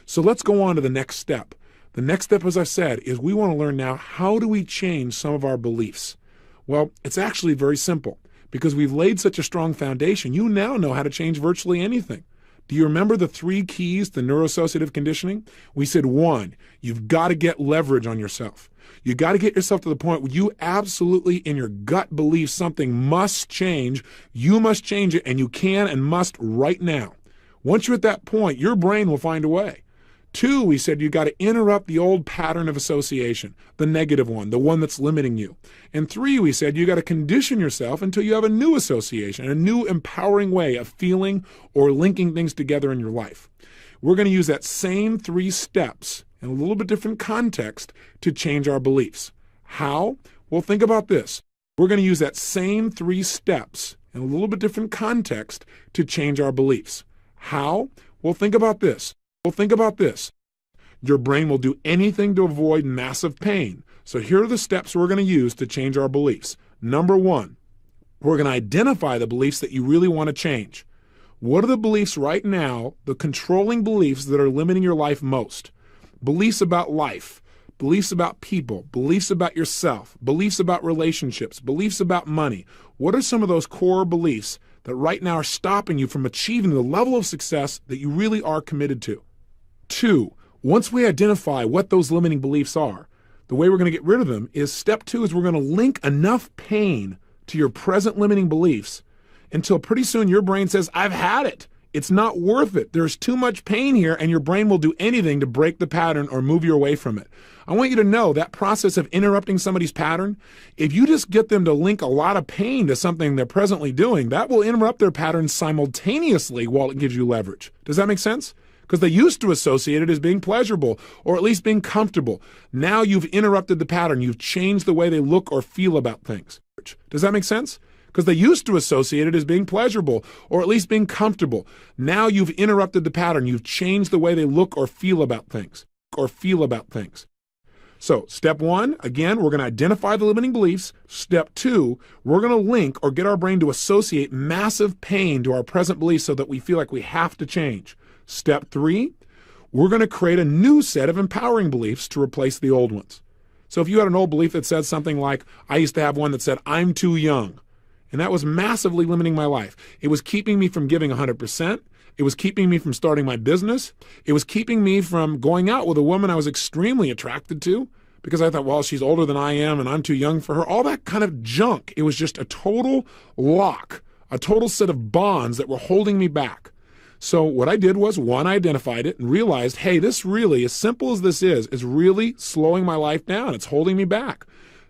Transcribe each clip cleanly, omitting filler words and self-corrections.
So let's go on to the next step. The next step, as I've said, is we want to learn now, how do we change some of our beliefs? Well, it's actually very simple. Because we've laid such a strong foundation, you now know how to change virtually anything. Do you remember the 3 keys to neuroassociative conditioning? We said 1, you've got to get leverage on yourself. You got to get yourself to the point where you absolutely in your gut believe something must change. You must change it, and you can and must right now. Once you're at that point, your brain will find a way. 2, we said you got to interrupt the old pattern of association, the negative one, the one that's limiting you. And 3, we said you got to condition yourself until you have a new association, a new empowering way of feeling or linking things together in your life. We're going to use that same 3 steps in a little bit different context to change our beliefs. How? Well, think about this. We're going to use that same 3 steps in a little bit different context to change our beliefs. How? Well, think about this. Your brain will do anything to avoid massive pain. So here are the steps we're going to use to change our beliefs. Number 1, we're going to identify the beliefs that you really want to change. What are the beliefs right now, the controlling beliefs that are limiting your life most? Beliefs about life, beliefs about people, beliefs about yourself, beliefs about relationships, beliefs about money. What are some of those core beliefs that right now are stopping you from achieving the level of success that you really are committed to? 2, once we identify what those limiting beliefs are, the way we're going to get rid of them is step 2 is we're going to link enough pain to your present limiting beliefs until pretty soon your brain says, I've had it. It's not worth it. There's too much pain here, and your brain will do anything to break the pattern or move you away from it. I want you to know that process of interrupting somebody's pattern, if you just get them to link a lot of pain to something they're presently doing, that will interrupt their pattern simultaneously while it gives you leverage. Does that make sense? Because they used to associate it as being pleasurable or at least being comfortable. Now you've interrupted the pattern. You've changed the way they look or feel about things. Does that make sense? Because they used to associate it as being pleasurable or at least being comfortable. Now you've interrupted the pattern. You've changed the way they look or feel about things. So step 1, again, we're going to identify the limiting beliefs. Step 2, we're going to link or get our brain to associate massive pain to our present beliefs so that we feel like we have to change. Step 3, we're going to create a new set of empowering beliefs to replace the old ones. So if you had an old belief that said something like, I used to have one that said, I'm too young. And that was massively limiting my life. It was keeping me from giving 100%. It was keeping me from starting my business. It was keeping me from going out with a woman I was extremely attracted to because I thought, well, she's older than I am and I'm too young for her. All that kind of junk. It was just a total lock, a total set of bonds that were holding me back. So what I did was, 1, I identified it and realized, hey, this really, as simple as this is really slowing my life down. It's holding me back.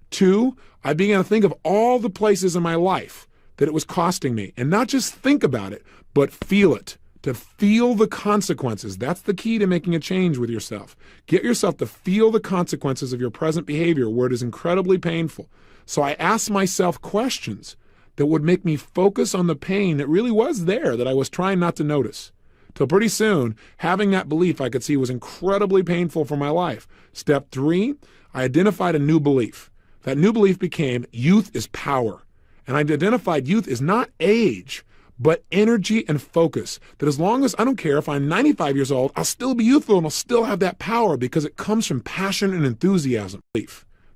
2, I began to think of all the places in my life that it was costing me, and not just think about it, but feel it, to feel the consequences. That's the key to making a change with yourself. Get yourself to feel the consequences of your present behavior where it is incredibly painful. So I asked myself questions that would make me focus on the pain that really was there that I was trying not to notice. Till pretty soon, having that belief I could see was incredibly painful for my life. Step 3, I identified a new belief. That new belief became youth is power. And I identified youth is not age, but energy and focus. That as long as I don't care if I'm 95 years old, I'll still be youthful and I'll still have that power because it comes from passion and enthusiasm.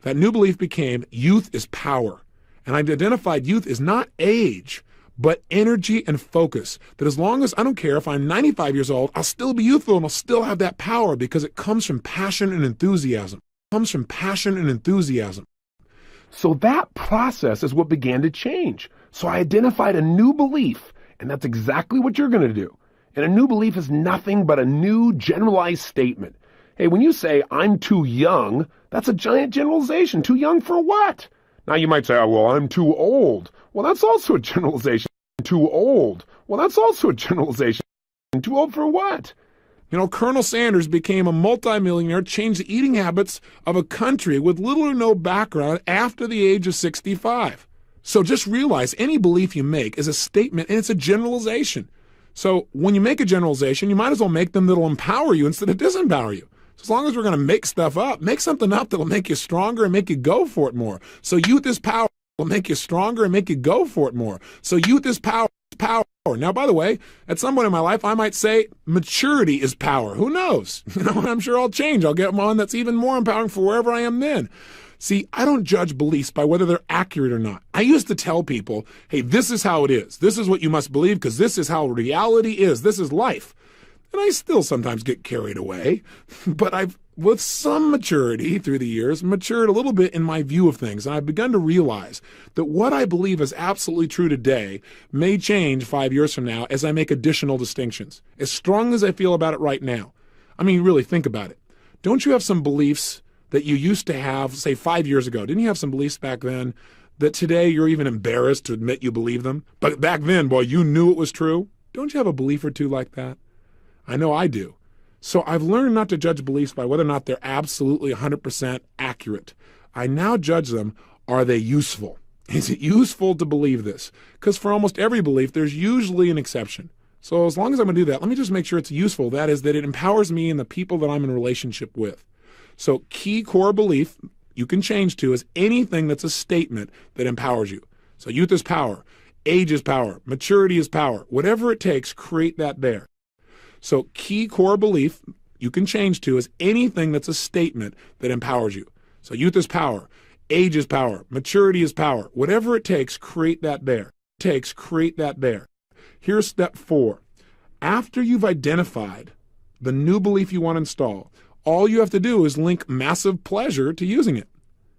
That new belief became youth is power. And I identified youth is not age, but energy and focus. That as long as I don't care if I'm 95 years old, I'll still be youthful and I'll still have that power because it comes from passion and enthusiasm. So that process is what began to change. So I identified a new belief, and that's exactly what you're going to do. And a new belief is nothing but a new generalized statement. Hey, when you say, I'm too young, that's a giant generalization. Too young for what? Now you might say, oh, well, I'm too old. Well, that's also a generalization. Too old. Well, that's also a generalization. Too old for what? You know, Colonel Sanders became a multimillionaire, changed the eating habits of a country with little or no background after the age of 65. So just realize any belief you make is a statement and it's a generalization. So when you make a generalization, you might as well make them that'll empower you instead of disempower you. So as long as we're going to make stuff up, make something up that'll make you stronger and make you go for it more. So youth is power will make you stronger and make you go for it more. So youth is power. power. Now, by the way, at some point in my life, I might say maturity is power. Who knows? I'm sure I'll change. I'll get one that's even more empowering for wherever I am then. See, I don't judge beliefs by whether they're accurate or not. I used to tell people, hey, this is how it is. This is what you must believe because this is how reality is. This is life. And I still sometimes get carried away, but I've, with some maturity through the years, matured a little bit in my view of things. And I've begun to realize that what I believe is absolutely true today may change 5 years from now as I make additional distinctions. As strong as I feel about it right now. I mean, really think about it. Don't you have some beliefs that you used to have, say, 5 years ago? Didn't you have some beliefs back then that today you're even embarrassed to admit you believe them? But back then, boy, you knew it was true. Don't you have a belief or two like that? I know I do. So I've learned not to judge beliefs by whether or not they're absolutely 100% accurate. I now judge them, are they useful? Is it useful to believe this? Because for almost every belief, there's usually an exception. So as long as I'm going to do that, let me just make sure it's useful. That is, that it empowers me and the people that I'm in a relationship with. So key core belief you can change to is anything that's a statement that empowers you. So youth is power, age is power, maturity is power. Whatever it takes, create that there. So key core belief you can change to is anything that's a statement that empowers you. So youth is power, age is power, maturity is power. Whatever it takes, create that there. Create that there. Here's step 4. After you've identified the new belief you want to install, all you have to do is link massive pleasure to using it.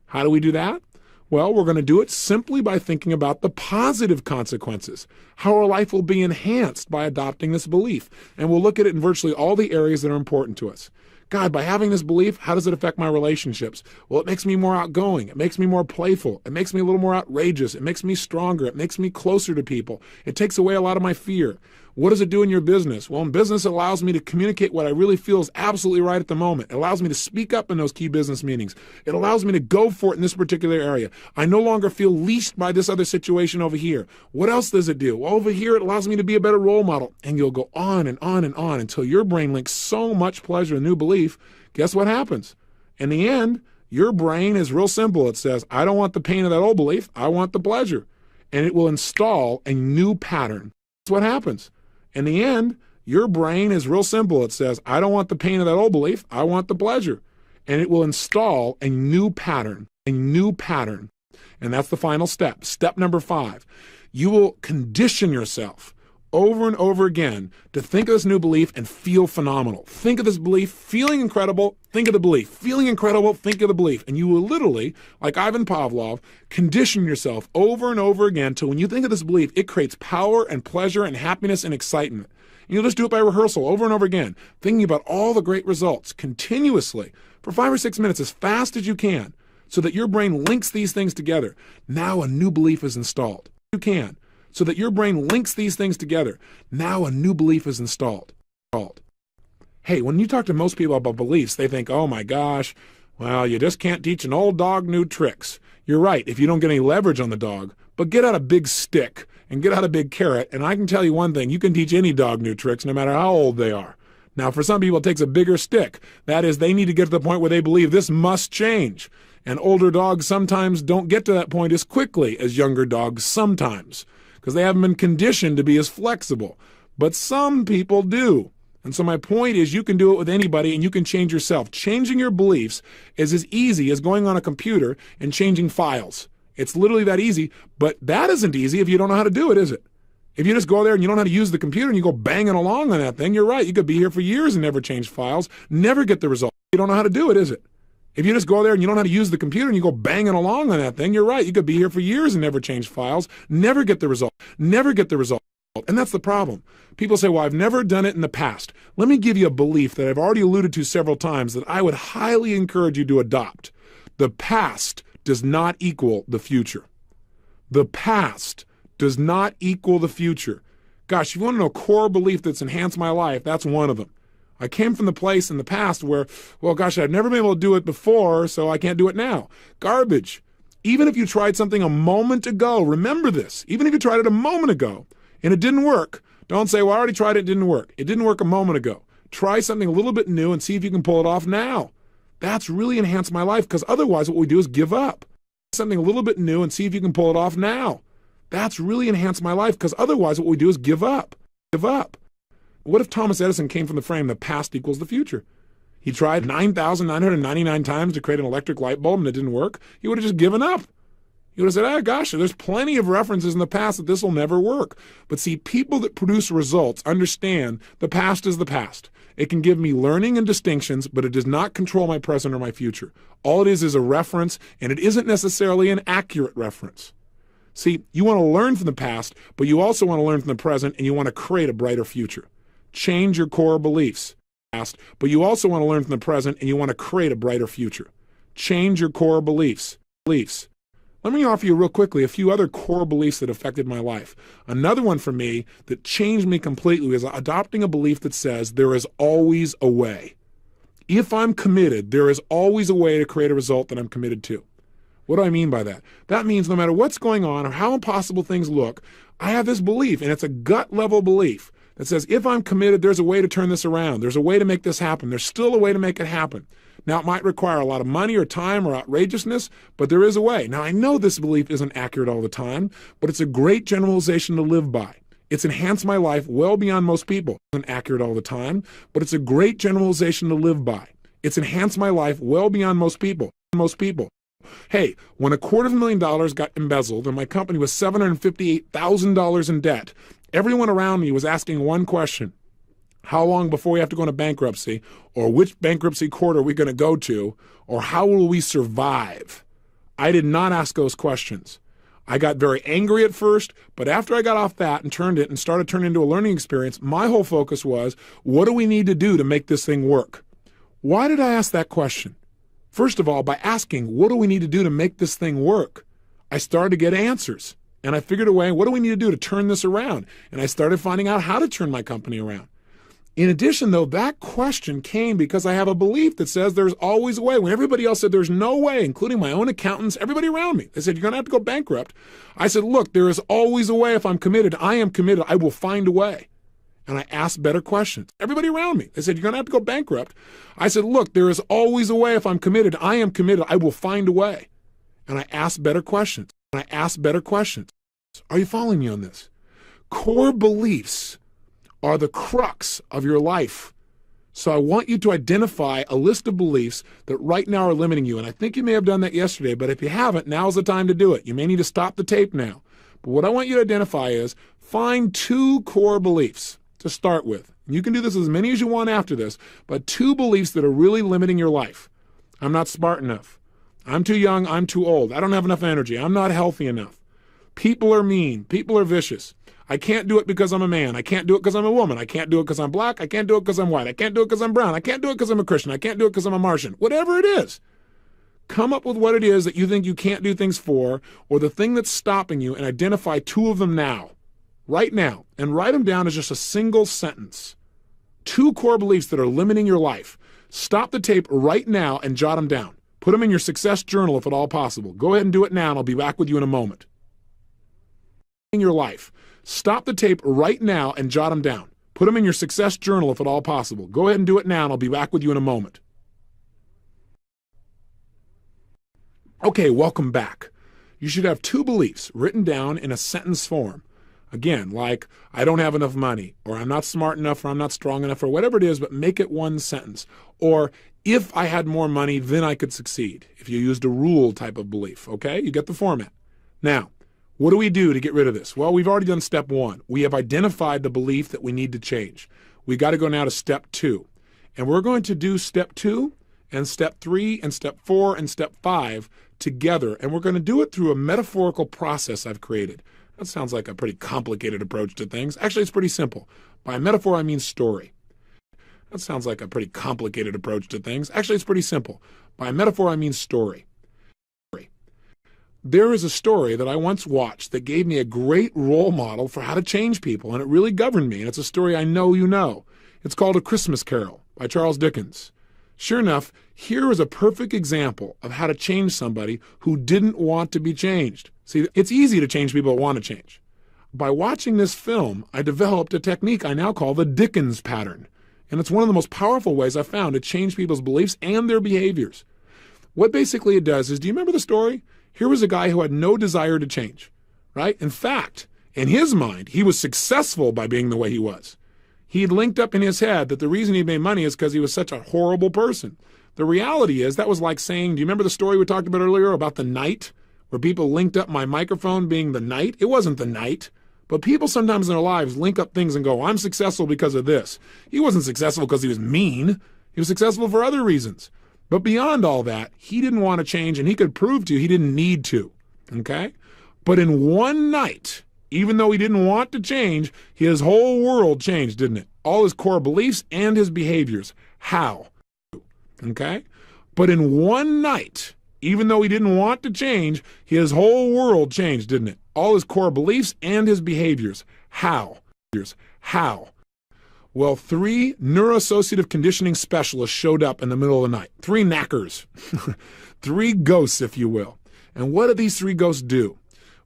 How do we do that? Well, we're going to do it simply by thinking about the positive consequences, how our life will be enhanced by adopting this belief. And we'll look at it in virtually all the areas that are important to us. God, by having this belief, how does it affect my relationships? Well, it makes me more outgoing. It makes me more playful. It makes me a little more outrageous. It makes me stronger. It makes me closer to people. It takes away a lot of my fear. What does it do in your business? Well, in business, it allows me to communicate what I really feel is absolutely right at the moment. It allows me to speak up in those key business meetings. It allows me to go for it in this particular area. I no longer feel leashed by this other situation over here. What else does it do? Well, over here, it allows me to be a better role model. And you'll go on and on and on until your brain links so much pleasure and new belief. Guess what happens? In the end, your brain is real simple. It says, I don't want the pain of that old belief. I want the pleasure. And it will install a new pattern. That's what happens. In the end, your brain is real simple. It says, I don't want the pain of that old belief. I want the pleasure. And it will install a new pattern. And that's the final step. Step number 5. You will condition yourself over and over again to think of this new belief and feel phenomenal. Think of this belief, feeling incredible, think of the belief. Feeling incredible, think of the belief. And you will literally, like Ivan Pavlov, condition yourself over and over again till when you think of this belief, it creates power and pleasure and happiness and excitement. And you'll just do it by rehearsal over and over again, thinking about all the great results continuously for 5 or 6 minutes as fast as you can so that your brain links these things together. Now a new belief is installed. You can. So that your brain links these things together. Now a new belief is installed. Hey, when you talk to most people about beliefs, they think, oh my gosh, well, you just can't teach an old dog new tricks. You're right, if you don't get any leverage on the dog, but get out a big stick and get out a big carrot, and I can tell you one thing, you can teach any dog new tricks no matter how old they are. Now, for some people, it takes a bigger stick. That is, they need to get to the point where they believe this must change. And older dogs sometimes don't get to that point as quickly as younger dogs sometimes, because they haven't been conditioned to be as flexible. But some people do. And so my point is you can do it with anybody and you can change yourself. Changing your beliefs is as easy as going on a computer and changing files. It's literally that easy, but that isn't easy if you don't know how to do it, is it? If you just go there and you don't know how to use the computer and you go banging along on that thing, you're right. You could be here for years and never change files, never get the result. You don't know how to do it, is it? If you just go there and you don't know how to use the computer and you go banging along on that thing, you're right. You could be here for years and never change files, never get the result. And that's the problem. People say, well, I've never done it in the past. Let me give you a belief that I've already alluded to several times that I would highly encourage you to adopt. The past does not equal the future. The past does not equal the future. Gosh, if you want to know a core belief that's enhanced my life, that's one of them. I came from the place in the past where, well, gosh, I've never been able to do it before, so I can't do it now. Garbage. Even if you tried something a moment ago, remember this. Even if you tried it a moment ago and it didn't work, don't say, well, I already tried it, it didn't work. It didn't work a moment ago. Try something a little bit new and see if you can pull it off now. That's really enhanced my life, because otherwise what we do is give up. Something a little bit new and see if you can pull it off now. That's really enhanced my life, because otherwise what we do is give up. Give up. What if Thomas Edison came from the frame that past equals the future? He tried 9,999 times to create an electric light bulb and it didn't work. He would have just given up. He would have said, oh gosh, there's plenty of references in the past that this will never work. But see, people that produce results understand the past is the past. It can give me learning and distinctions, but it does not control my present or my future. All it is a reference, and it isn't necessarily an accurate reference. See, you want to learn from the past, but you also want to learn from the present, and you want to create a brighter future. Change your core beliefs. But you also want to learn from the present, and you want to create a brighter future. Change your core beliefs. Let me offer you real quickly a few other core beliefs that affected my life. Another one for me that changed me completely is adopting a belief that says there is always a way. If I'm committed, there is always a way to create a result that I'm committed to. What do I mean by that? That means no matter what's going on or how impossible things look, I have this belief, and it's a gut level belief that says if I'm committed, there's a way to turn this around. There's a way to make this happen. There's still a way to make it happen. Now, it might require a lot of money or time or outrageousness, but there is a way. Now, I know this belief isn't accurate all the time, but it's a great generalization to live by. It's enhanced my life well beyond most people. It isn't accurate all the time, but it's a great generalization to live by. It's enhanced my life well beyond most people. Hey, when $250,000 got embezzled and my company was $758,000 in debt, everyone around me was asking one question: how long before we have to go into bankruptcy? Or which bankruptcy court are we going to go to? Or how will we survive? I did not ask those questions. I got very angry at first, but after I got off that and turned it and started turning into a learning experience, my whole focus was, what do we need to do to make this thing work? Why did I ask that question? First of all, by asking, what do we need to do to make this thing work? I started to get answers. And I figured a way, what do we need to do to turn this around? And I started finding out how to turn my company around. In addition, though, that question came because I have a belief that says there's always a way. When everybody else said there's no way, including my own accountants, everybody around me, they said, you're going to have to go bankrupt. I said, look, there is always a way. If I'm committed, I am committed. I will find a way. And I asked better questions. Everybody around me, they said, you're going to have to go bankrupt. I said, look, there is always a way. If I'm committed, I am committed. I will find a way. And I asked better questions. Are you following me on this? Core beliefs are the crux of your life. So I want you to identify a list of beliefs that right now are limiting you. And I think you may have done that yesterday, but if you haven't, now's the time to do it. You may need to stop the tape now. But what I want you to identify is find 2 core beliefs to start with. You can do this as many as you want after this, but 2 beliefs that are really limiting your life. I'm not smart enough. I'm too young. I'm too old. I don't have enough energy. I'm not healthy enough. People are mean. People are vicious. I can't do it because I'm a man. I can't do it because I'm a woman. I can't do it because I'm black. I can't do it because I'm white. I can't do it because I'm brown. I can't do it because I'm a Christian. I can't do it because I'm a Martian. Whatever it is, come up with what it is that you think you can't do things for, or the thing that's stopping you, and identify 2 of them now, right now, and write them down as just a single sentence. 2 core beliefs that are limiting your life. Stop the tape right now and jot them down. Put them in your success journal if at all possible. Go ahead and do it now, and I'll be back with you in a moment. In your life. Stop the tape right now and jot them down. Put them in your success journal if at all possible. Go ahead and do it now, and I'll be back with you in a moment. Okay, welcome back. You should have 2 beliefs written down in a sentence form. Again, like, I don't have enough money, or I'm not smart enough, or I'm not strong enough, or whatever it is, but make it one sentence. Or, if I had more money, then I could succeed. If you used a rule type of belief, okay? You get the format. Now, what do we do to get rid of this? Well, we've already done step 1. We have identified the belief that we need to change. We got to go now to step 2. And we're going to do step 2 and step 3 and step 4 and step 5 together. And we're going to do it through a metaphorical process I've created. That sounds like a pretty complicated approach to things. Actually, it's pretty simple. By metaphor, I mean story. That sounds like a pretty complicated approach to things. Actually, it's pretty simple. By metaphor, I mean story. There is a story that I once watched that gave me a great role model for how to change people, and it really governed me, and it's a story I know you know. It's called A Christmas Carol by Charles Dickens. Sure enough, here is a perfect example of how to change somebody who didn't want to be changed. See, it's easy to change people that want to change. By watching this film, I developed a technique I now call the Dickens pattern, and it's one of the most powerful ways I've found to change people's beliefs and their behaviors. What basically it does is, do you remember the story? Here was a guy who had no desire to change. right? In fact, in his mind, he was successful by being the way he was. He had linked up in his head that the reason he made money is because he was such a horrible person. The reality is that was like saying, do you remember the story we talked about earlier about the knight, where people linked up my microphone being the knight? It wasn't the knight. But people sometimes in their lives link up things and go, I'm successful because of this. He wasn't successful because he was mean. He was successful for other reasons. But beyond all that, he didn't want to change, and he could prove to you he didn't need to. Okay? But in one night, even though he didn't want to change, his whole world changed, didn't it? All his core beliefs and his behaviors. How? Okay? But in one night, even though he didn't want to change, his whole world changed, didn't it? All his core beliefs and his behaviors. How? How? Well, 3 neuroassociative conditioning specialists showed up in the middle of the night. 3 knackers. 3 ghosts, if you will. And what did these 3 ghosts do?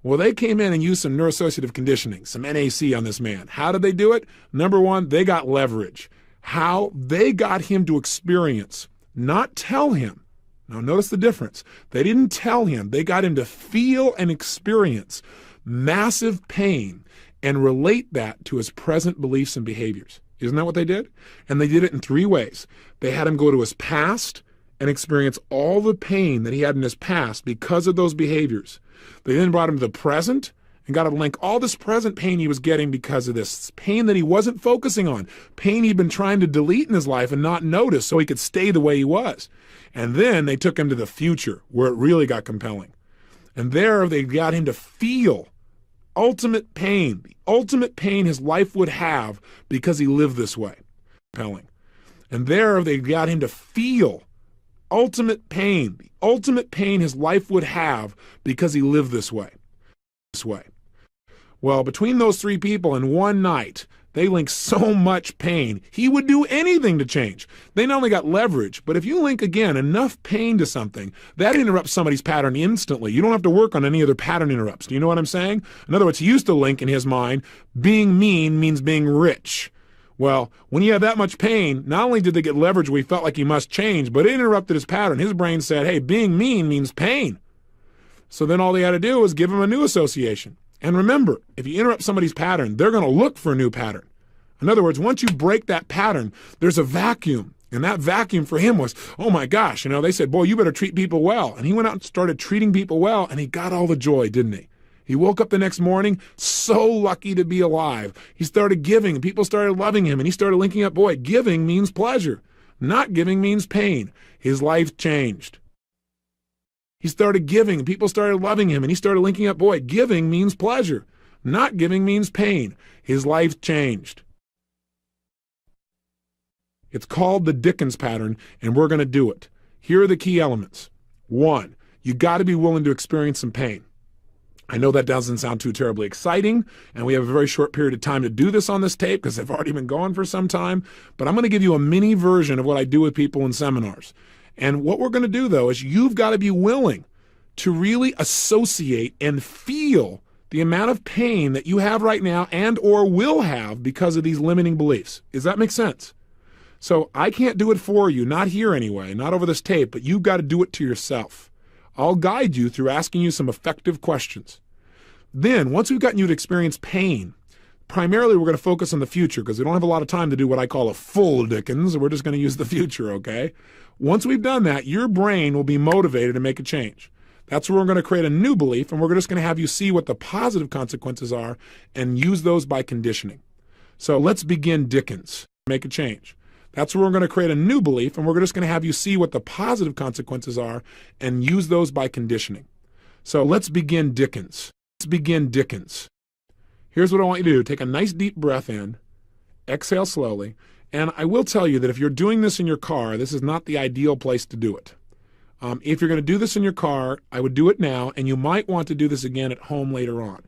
Well, they came in and used some neuroassociative conditioning, some NAC on this man. How did they do it? Number 1, they got leverage. How? They got him to experience, not tell him. Now, notice the difference. They didn't tell him. They got him to feel and experience massive pain and relate that to his present beliefs and behaviors. Isn't that what they did? And they did it in 3 ways. They had him go to his past and experience all the pain that he had in his past because of those behaviors. They then brought him to the present and got him to link all this present pain he was getting because of this pain that he wasn't focusing on, pain he'd been trying to delete in his life and not notice so he could stay the way he was. And then they took him to the future where it really got compelling. And there they got him to feel ultimate pain, the ultimate pain his life would have because he lived this way. Compelling. And there they got him to feel ultimate pain, the ultimate pain his life would have because he lived this way. Well, between those 3 people in one night, they linked so much pain, he would do anything to change. They not only got leverage, but if you link, again, enough pain to something, that interrupts somebody's pattern instantly. You don't have to work on any other pattern interrupts. Do you know what I'm saying? In other words, he used to link in his mind, being mean means being rich. Well, when you have that much pain, not only did they get leverage where he felt like he must change, but it interrupted his pattern. His brain said, hey, being mean means pain. So then all they had to do was give him a new association. And remember, if you interrupt somebody's pattern, they're going to look for a new pattern. In other words, once you break that pattern, there's a vacuum. And that vacuum for him was, oh my gosh, they said, boy, you better treat people well. And he went out and started treating people well, and he got all the joy, didn't he? He woke up the next morning so lucky to be alive. He started giving, and people started loving him, and he started linking up, boy, giving means pleasure. Not giving means pain. His life changed. He started giving, and people started loving him, and he started linking up, boy, giving means pleasure. Not giving means pain. His life changed. It's called the Dickens pattern, and we're going to do it. Here are the key elements. 1, you got to be willing to experience some pain. I know that doesn't sound too terribly exciting, and we have a very short period of time to do this on this tape because they've already been going for some time, but I'm going to give you a mini version of what I do with people in seminars. And what we're going to do, though, is you've got to be willing to really associate and feel the amount of pain that you have right now and or will have because of these limiting beliefs. Does that make sense? So I can't do it for you, not here anyway, not over this tape, but you've got to do it to yourself. I'll guide you through asking you some effective questions. Then, once we've gotten you to experience pain, primarily we're going to focus on the future because we don't have a lot of time to do what I call a full Dickens. We're just going to use the future, okay? Once we've done that, your brain will be motivated to make a change. That's where we're going to create a new belief, and we're just going to have you see what the positive consequences are and use those by conditioning. So let's begin Dickens. Make a change. That's where we're going to create a new belief, and we're just going to have you see what the positive consequences are and use those by conditioning. So let's begin Dickens. Let's begin Dickens. Here's what I want you to do. Take a nice deep breath in, exhale slowly, and I will tell you that if you're doing this in your car, this is not the ideal place to do it. If you're going to do this in your car, I would do it now, and you might want to do this again at home later on.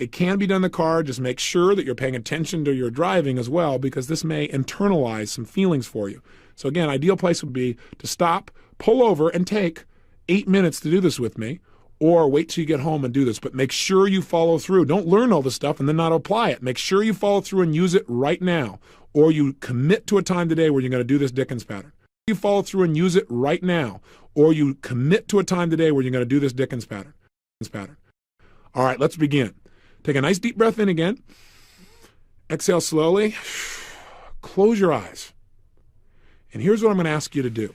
It can be done in the car. Just make sure that you're paying attention to your driving as well, because this may internalize some feelings for you. So again, ideal place would be to stop, pull over, and take 8 minutes to do this with me, or wait till you get home and do this. But make sure you follow through. Don't learn all this stuff and then not apply it. Make sure you follow through and use it right now, or you commit to a time today where you're going to do this Dickens pattern. You follow through and use it right now, or you commit to a time today where you're going to do this Dickens pattern. All right, let's begin. Take a nice deep breath in again. Exhale slowly. Close your eyes. And here's what I'm going to ask you to do.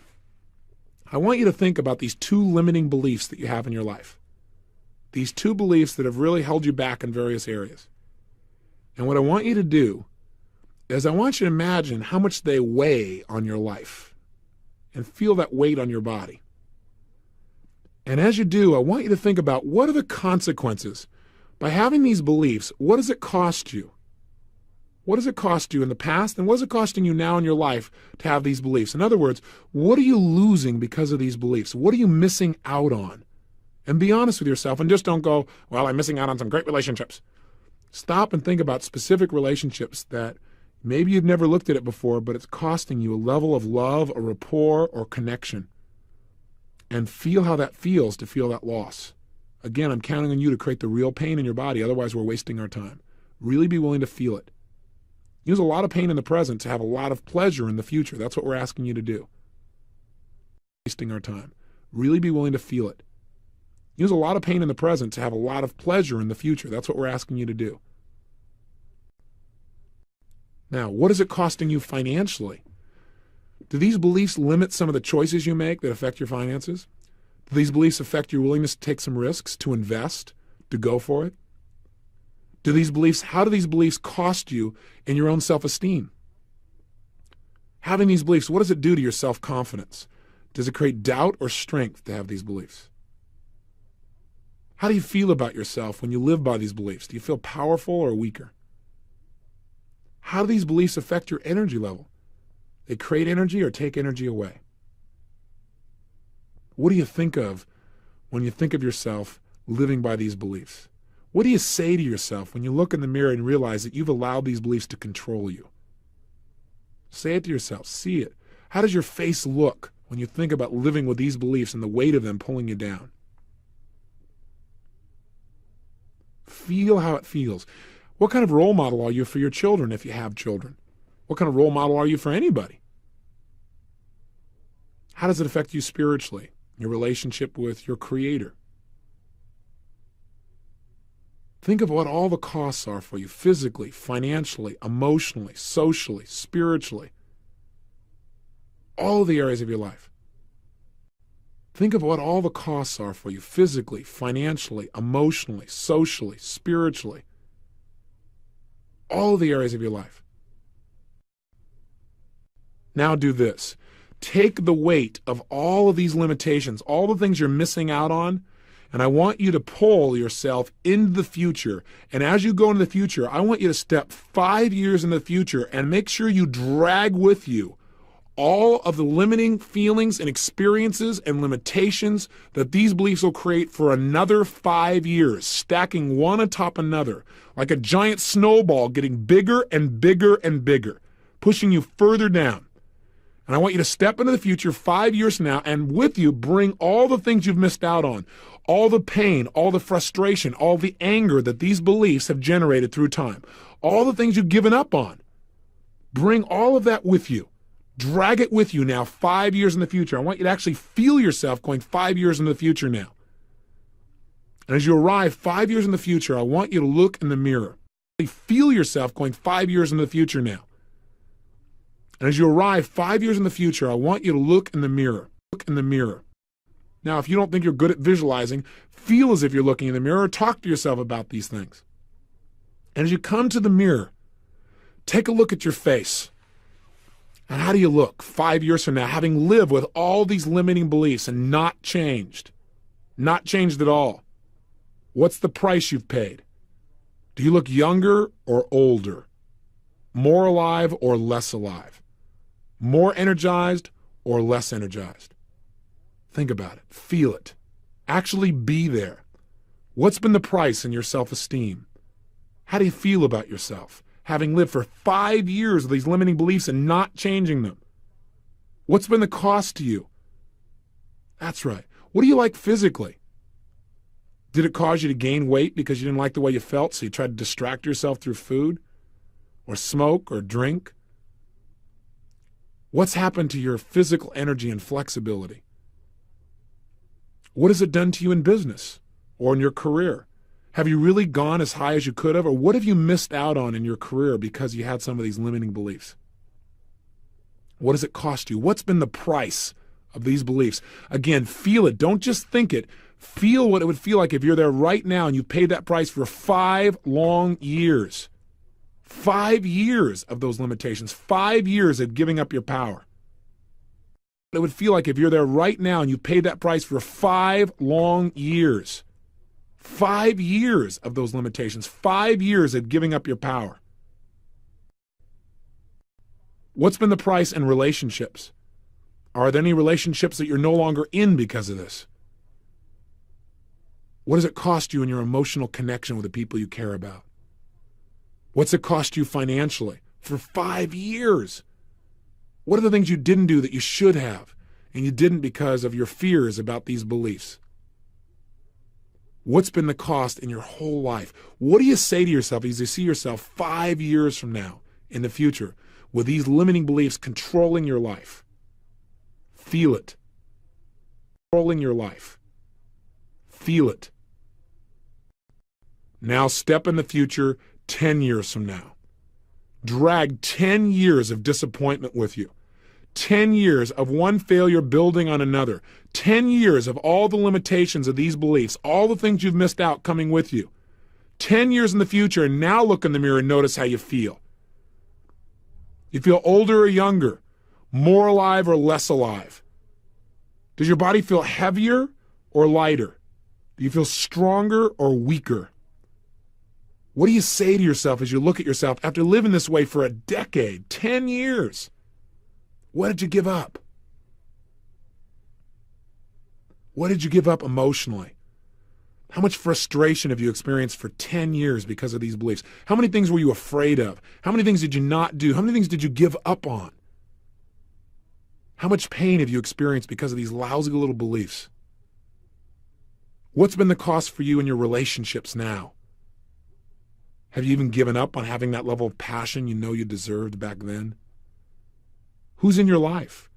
I want you to think about these two limiting beliefs that you have in your life. These two beliefs that have really held you back in various areas. And what I want you to do is I want you to imagine how much they weigh on your life and feel that weight on your body. And as you do, I want you to think about what are the consequences. By having these beliefs, what does it cost you? What does it cost you in the past, and what is it costing you now in your life to have these beliefs? In other words, what are you losing because of these beliefs? What are you missing out on? And be honest with yourself, and just don't go, well, I'm missing out on some great relationships. Stop and think about specific relationships that maybe you've never looked at it before, but it's costing you a level of love, a rapport, or connection. And feel how that feels to feel that loss. Again, I'm counting on you to create the real pain in your body, otherwise we're wasting our time. Really be willing to feel it. Use a lot of pain in the present to have a lot of pleasure in the future. That's what we're asking you to do. Wasting our time. Really be willing to feel it. Use a lot of pain in the present to have a lot of pleasure in the future. That's what we're asking you to do. Now, what is it costing you financially? Do these beliefs limit some of the choices you make that affect your finances? Do these beliefs affect your willingness to take some risks, to invest, to go for it? How do these beliefs cost you in your own self-esteem? Having these beliefs, what does it do to your self-confidence? Does it create doubt or strength to have these beliefs? How do you feel about yourself when you live by these beliefs? Do you feel powerful or weaker? How do these beliefs affect your energy level? They create energy or take energy away? What do you think of when you think of yourself living by these beliefs? What do you say to yourself when you look in the mirror and realize that you've allowed these beliefs to control you? Say it to yourself. See it. How does your face look when you think about living with these beliefs and the weight of them pulling you down? Feel how it feels. What kind of role model are you for your children if you have children? What kind of role model are you for anybody? How does it affect you spiritually, your relationship with your Creator? Think of what all the costs are for you physically, financially, emotionally, socially, spiritually. All the areas of your life. Think of what all the costs are for you physically, financially, emotionally, socially, spiritually. All the areas of your life. Now do this. Take the weight of all of these limitations, all the things you're missing out on, and I want you to pull yourself into the future. And as you go into the future, I want you to step 5 years into the future and make sure you drag with you all of the limiting feelings and experiences and limitations that these beliefs will create for another 5 years, stacking one atop another, like a giant snowball getting bigger and bigger and bigger, pushing you further down. And I want you to step into the future 5 years from now and with you bring all the things you've missed out on, all the pain, all the frustration, all the anger that these beliefs have generated through time, all the things you've given up on. Bring all of that with you. Drag it with you now 5 years in the future. I want you to actually feel yourself going 5 years into the future now. And as you arrive 5 years in the future, I want you to look in the mirror. Feel yourself going 5 years into the future now. And as you arrive 5 years in the future, I want you to look in the mirror. Look in the mirror. Now, if you don't think you're good at visualizing, feel as if you're looking in the mirror. Talk to yourself about these things. And as you come to the mirror, take a look at your face. And how do you look 5 years from now, having lived with all these limiting beliefs and not changed? Not changed at all. What's the price you've paid? Do you look younger or older? More alive or less alive? More energized or less energized? Think about it. Feel it. Actually be there. What's been the price in your self-esteem? How do you feel about yourself, having lived for 5 years with these limiting beliefs and not changing them? What's been the cost to you? That's right. What do you like physically? Did it cause you to gain weight because you didn't like the way you felt, so you tried to distract yourself through food or smoke or drink? What's happened to your physical energy and flexibility? What has it done to you in business or in your career? Have you really gone as high as you could have? Or what have you missed out on in your career because you had some of these limiting beliefs? What does it cost you? What's been the price of these beliefs? Again, feel it. Don't just think it. Feel what it would feel like if you're there right now and you paid that price for 5 long years. 5 years of those limitations. 5 years of giving up your power. It would feel like if you're there right now and you paid that price for 5 long years. 5 years of those limitations. 5 years of giving up your power. What's been the price in relationships? Are there any relationships that you're no longer in because of this? What does it cost you in your emotional connection with the people you care about? What's it cost you financially for 5 years? What are the things you didn't do that you should have, and you didn't because of your fears about these beliefs? What's been the cost in your whole life? What do you say to yourself as you see yourself 5 years from now in the future with these limiting beliefs controlling your life? Feel it. Controlling your life. Feel it. Now step in the future 10 years from now. Drag 10 years of disappointment with you. 10 years of one failure building on another. 10 years of all the limitations of these beliefs, all the things you've missed out coming with you. 10 years in the future, and now look in the mirror and notice how you feel. You feel older or younger, more alive or less alive? Does your body feel heavier or lighter? Do you feel stronger or weaker? What do you say to yourself as you look at yourself after living this way for a decade, 10 years? What did you give up? What did you give up emotionally? How much frustration have you experienced for 10 years because of these beliefs? How many things were you afraid of? How many things did you not do? How many things did you give up on? How much pain have you experienced because of these lousy little beliefs? What's been the cost for you in your relationships now? Have you even given up on having that level of passion you know you deserved back then? Who's in your life?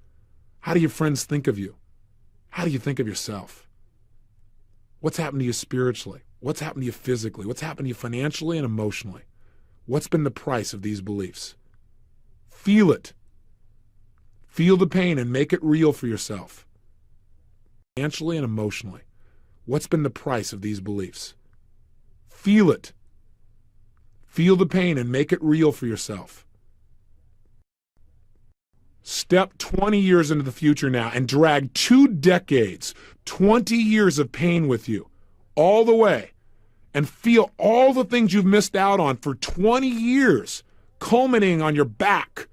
How do your friends think of you? How do you think of yourself? What's happened to you spiritually? What's happened to you physically? What's happened to you financially and emotionally? What's been the price of these beliefs? Feel it. Feel the pain and make it real for yourself. Financially and emotionally. What's been the price of these beliefs? Feel it. Feel the pain and make it real for yourself. Step 20 years into the future now and drag 2 decades, 20 years of pain with you all the way, and feel all the things you've missed out on for 20 years culminating on your back.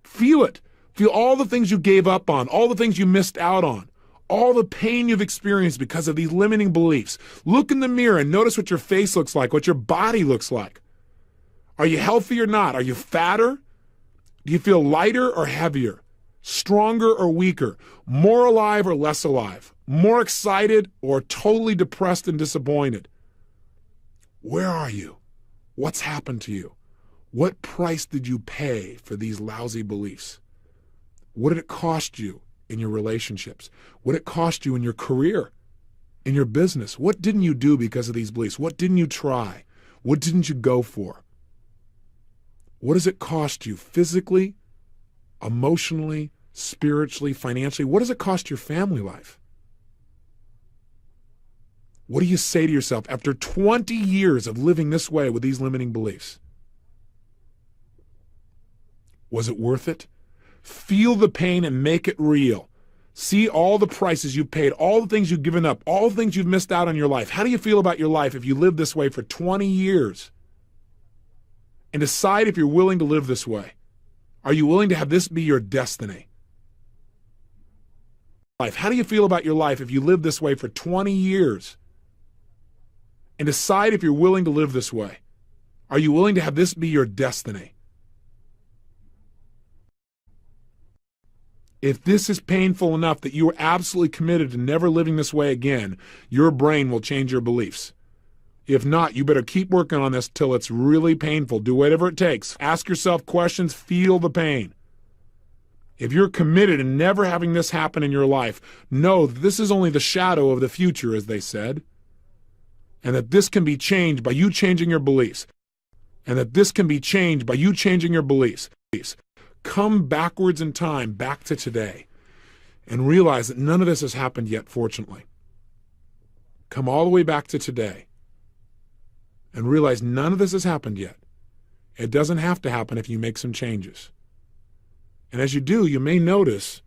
Feel it. Feel all the things you gave up on, all the things you missed out on, all the pain you've experienced because of these limiting beliefs. Look in the mirror and notice what your face looks like, what your body looks like. Are you healthy or not? Are you fatter? Do you feel lighter or heavier? Stronger or weaker? More alive or less alive? More excited or totally depressed and disappointed? Where are you? What's happened to you? What price did you pay for these lousy beliefs? What did it cost you in your relationships? What did it cost you in your career, in your business? What didn't you do because of these beliefs? What didn't you try? What didn't you go for? What does it cost you physically, emotionally, spiritually, financially? What does it cost your family life? What do you say to yourself after 20 years of living this way with these limiting beliefs? Was it worth it? Feel the pain and make it real. See all the prices you've paid, all the things you've given up, all the things you've missed out on your life. How do you feel about your life if you live this way for 20 years? And decide if you're willing to live this way. Are you willing to have this be your destiny? How do you feel about your life if you live this way for 20 years? And decide if you're willing to live this way. Are you willing to have this be your destiny? If this is painful enough that you are absolutely committed to never living this way again, your brain will change your beliefs. If not, you better keep working on this till it's really painful. Do whatever it takes. Ask yourself questions. Feel the pain. If you're committed to never having this happen in your life, know that this is only the shadow of the future, as they said. and that this can be changed by you changing your beliefs, and that this can be changed by you changing your beliefs. Come backwards in time, back to today, and realize that none of this has happened yet, fortunately. Come all the way back to today and realize none of this has happened yet. It doesn't have to happen if you make some changes. And as you do, you may notice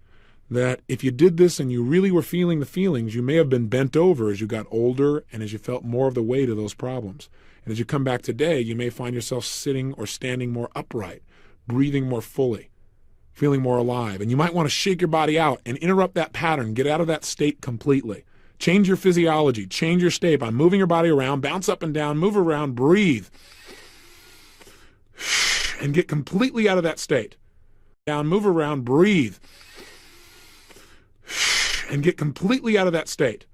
that if you did this and you really were feeling the feelings, you may have been bent over as you got older and as you felt more of the weight of those problems. And as you come back today, you may find yourself sitting or standing more upright, breathing more fully, feeling more alive. And you might want to shake your body out and interrupt that pattern, get out of that state completely. Change your physiology, change your state by moving your body around, bounce up and down, move around, breathe, and get completely out of that state. Down, move around, breathe, and get completely out of that state.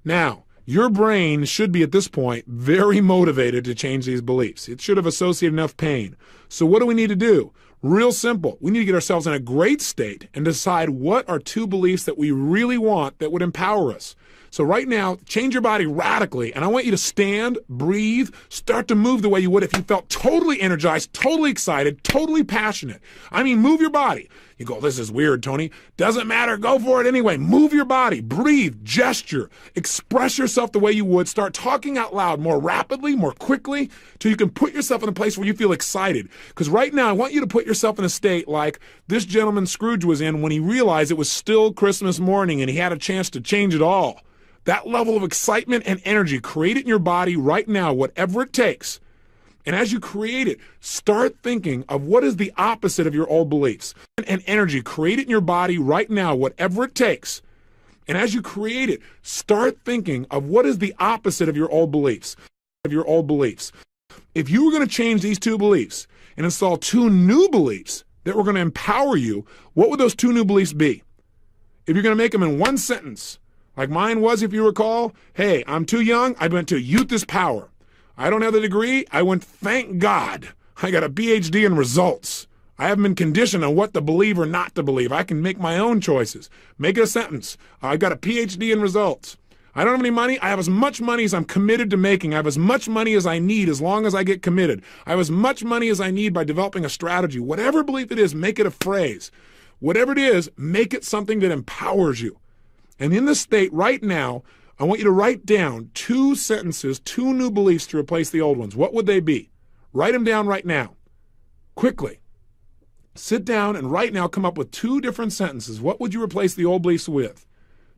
Now, your brain should be at this point very motivated to change these beliefs. It should have associated enough pain. So what do we need to do? Real simple. We need to get ourselves in a great state and decide what are 2 beliefs that we really want that would empower us. So right now, change your body radically, and I want you to stand, breathe, start to move the way you would if you felt totally energized, totally excited, totally passionate. I mean, move your body. You go, this is weird, Tony. Doesn't matter. Go for it anyway. Move your body. Breathe. Gesture. Express yourself the way you would. Start talking out loud more rapidly, more quickly, till you can put yourself in a place where you feel excited. Because right now, I want you to put yourself in a state like this gentleman Scrooge was in when he realized it was still Christmas morning and he had a chance to change it all. That level of excitement and energy, create it in your body right now, whatever it takes. And as you create it, start thinking of what is the opposite of your old beliefs. And energy, create it in your body right now, whatever it takes. And as you create it, start thinking of what is the opposite of your old beliefs. If you were going to change these 2 beliefs and install 2 new beliefs that were going to empower you, what would those 2 new beliefs be? If you're going to make them in one sentence, like mine was, if you recall, hey, I'm too young, I went to youth is power. I don't have the degree, I went, thank God, I got a PhD in results. I haven't been conditioned on what to believe or not to believe. I can make my own choices. Make it a sentence. I got a PhD in results. I don't have any money. I have as much money as I'm committed to making. I have as much money as I need as long as I get committed. I have as much money as I need by developing a strategy. Whatever belief it is, make it a phrase. Whatever it is, make it something that empowers you. And in this state right now, I want you to write down 2 sentences, 2 new beliefs to replace the old ones. What would they be? Write them down right now. Quickly. Sit down and right now come up with 2 different sentences. What would you replace the old beliefs with?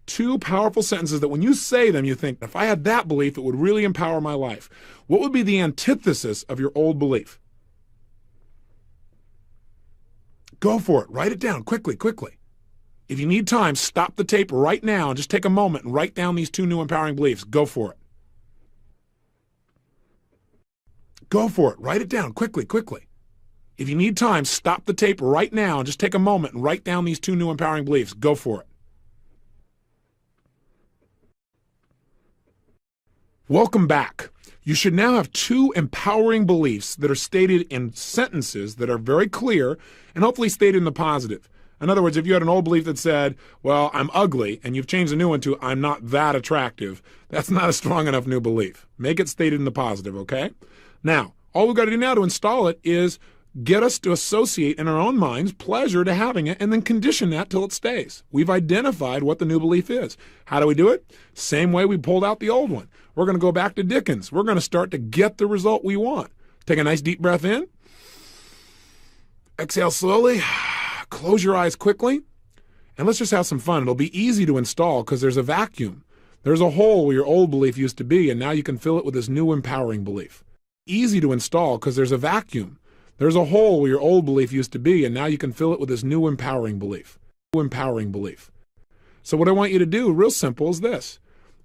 2 powerful sentences that when you say them, you think, if I had that belief, it would really empower my life. What would be the antithesis of your old belief? Go for it. Write it down quickly, quickly. If you need time, stop the tape right now and just take a moment and write down these 2 new empowering beliefs. Go for it. Go for it. Write it down quickly, quickly. If you need time, stop the tape right now and just take a moment and write down these 2 new empowering beliefs. Go for it. Welcome back. You should now have 2 empowering beliefs that are stated in sentences that are very clear and hopefully stated in the positive. In other words, if you had an old belief that said, well, I'm ugly, and you've changed the new one to, I'm not that attractive, that's not a strong enough new belief. Make it stated in the positive, okay? Now, all we've got to do now to install it is get us to associate in our own minds pleasure to having it and then condition that till it stays. We've identified what the new belief is. How do we do it? Same way we pulled out the old one. We're going to go back to Dickens. We're going to start to get the result we want. Take a nice deep breath in. Exhale slowly. Close your eyes quickly, and let's just have some fun. It'll be easy to install because there's a vacuum. There's a hole where your old belief used to be, and now you can fill it with this new empowering belief. Easy to install because there's a vacuum. There's a hole where your old belief used to be, and now you can fill it with this new empowering belief. So what I want you to do, real simple, is this.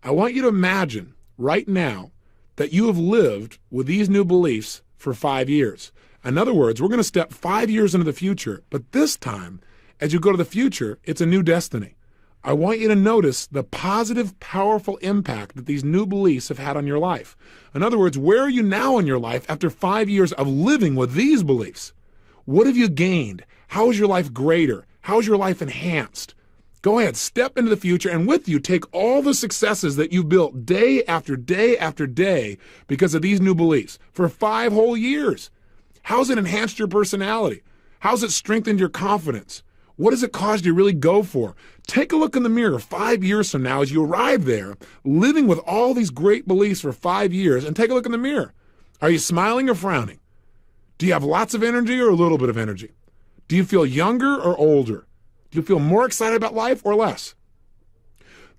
I want you to imagine right now that you have lived with these new beliefs for 5 years. In other words, we're going to step 5 years into the future, but this time, as you go to the future, it's a new destiny. I want you to notice the positive, powerful impact that these new beliefs have had on your life. In other words, where are you now in your life after 5 years of living with these beliefs? What have you gained? How is your life greater? How is your life enhanced? Go ahead, step into the future, and with you, take all the successes that you built day after day after day because of these new beliefs for 5 whole years. How's it enhanced your personality? How's it strengthened your confidence? What has it caused you to really go for? Take a look in the mirror 5 years from now as you arrive there, living with all these great beliefs for 5 years, and take a look in the mirror. Are you smiling or frowning? Do you have lots of energy or a little bit of energy? Do you feel younger or older? Do you feel more excited about life or less?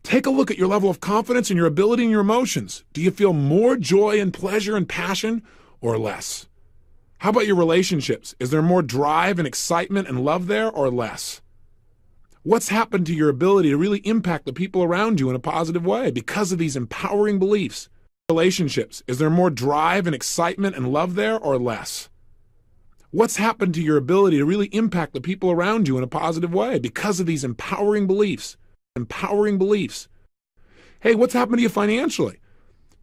Take a look at your level of confidence and your ability and your emotions. Do you feel more joy and pleasure and passion or less? How about your relationships? Is there more drive and excitement and love there or less? What's happened to your ability to really impact the people around you in a positive way because of these empowering beliefs? Relationships, is there more drive and excitement and love there or less? What's happened to your ability to really impact the people around you in a positive way because of these empowering beliefs? Empowering beliefs. Hey, what's happened to you financially?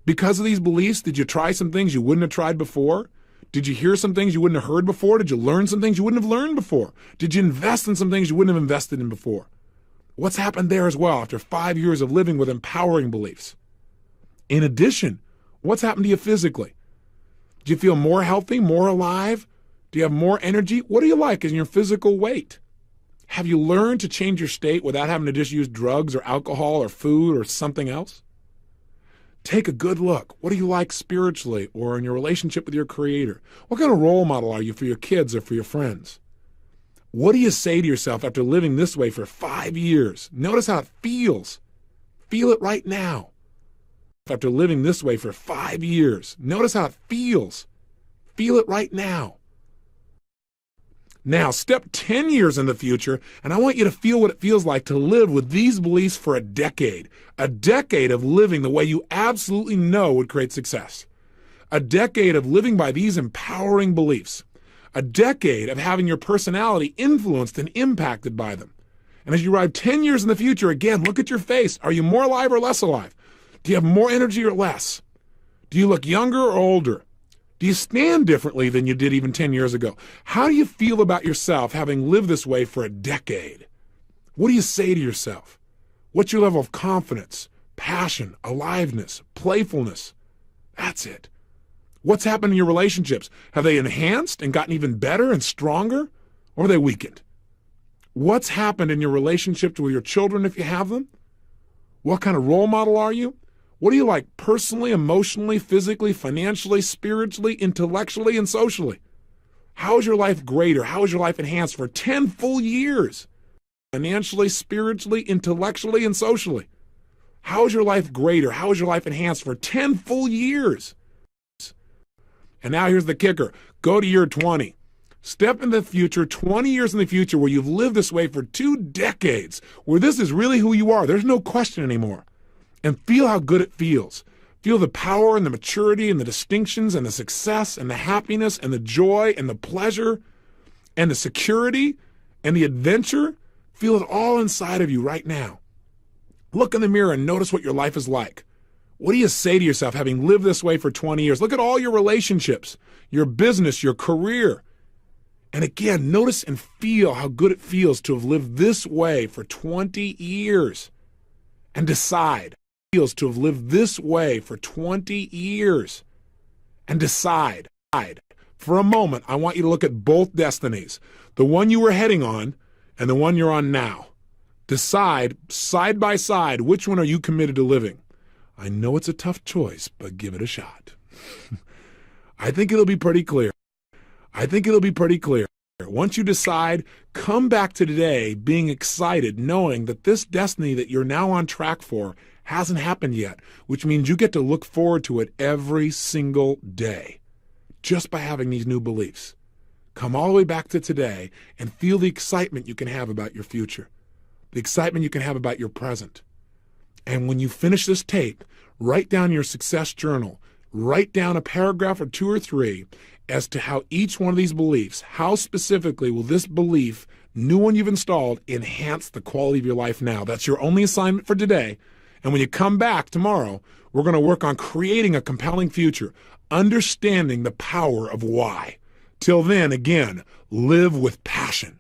Because of these beliefs, did you try some things you wouldn't have tried before? Did you hear some things you wouldn't have heard before? Did you learn some things you wouldn't have learned before? Did you invest in some things you wouldn't have invested in before? What's happened there as well after 5 years of living with empowering beliefs? In addition, what's happened to you physically? Do you feel more healthy, more alive? Do you have more energy? What do you like in your physical weight? Have you learned to change your state without having to just use drugs or alcohol or food or something else? Take a good look. What do you like spiritually or in your relationship with your Creator? What kind of role model are you for your kids or for your friends? What do you say to yourself after living this way for 5 years? Notice how it feels. Feel it right now. After living this way for 5 years, notice how it feels. Feel it right now. Now, step 10 years in the future, and I want you to feel what it feels like to live with these beliefs for a decade of living the way you absolutely know would create success, a decade of living by these empowering beliefs, a decade of having your personality influenced and impacted by them. And as you arrive 10 years in the future, again, look at your face. Are you more alive or less alive? Do you have more energy or less? Do you look younger or older? Do you stand differently than you did even 10 years ago? How do you feel about yourself having lived this way for a decade? What do you say to yourself? What's your level of confidence, passion, aliveness, playfulness? That's it. What's happened in your relationships? Have they enhanced and gotten even better and stronger, or are they weakened? What's happened in your relationships with your children if you have them? What kind of role model are you? What do you like personally, emotionally, physically, financially, spiritually, intellectually, and socially? How is your life greater? How is your life enhanced for 10 full years? Financially, spiritually, intellectually, and socially. How is your life greater? How is your life enhanced for 10 full years? And now here's the kicker. Go to year 20. Step in the future, 20 years in the future, where you've lived this way for 2 decades, where this is really who you are. There's no question anymore. And feel how good it feels. Feel the power and the maturity and the distinctions and the success and the happiness and the joy and the pleasure and the security and the adventure. Feel it all inside of you right now. Look in the mirror and notice what your life is like. What do you say to yourself having lived this way for 20 years? Look at all your relationships, your business, your career. And again, notice and feel how good it feels to have lived this way for 20 years. And decide. Feels to have lived this way for 20 years. And decide. For a moment, I want you to look at both destinies, the one you were heading on and the one you're on now. Decide, side by side, which one are you committed to living? I know it's a tough choice, but give it a shot. I think it'll be pretty clear. Once you decide, come back to today being excited, knowing that this destiny that you're now on track for hasn't happened yet, which means you get to look forward to it every single day just by having these new beliefs. Come all the way back to today and feel the excitement you can have about your future, the excitement you can have about your present. And when you finish this tape, write down your success journal, write down a paragraph or 2 or 3 as to how each one of these beliefs, how specifically will this belief, new one you've installed, enhance the quality of your life now. That's your only assignment for today. And when you come back tomorrow, we're going to work on creating a compelling future, understanding the power of why. Till then, again, live with passion.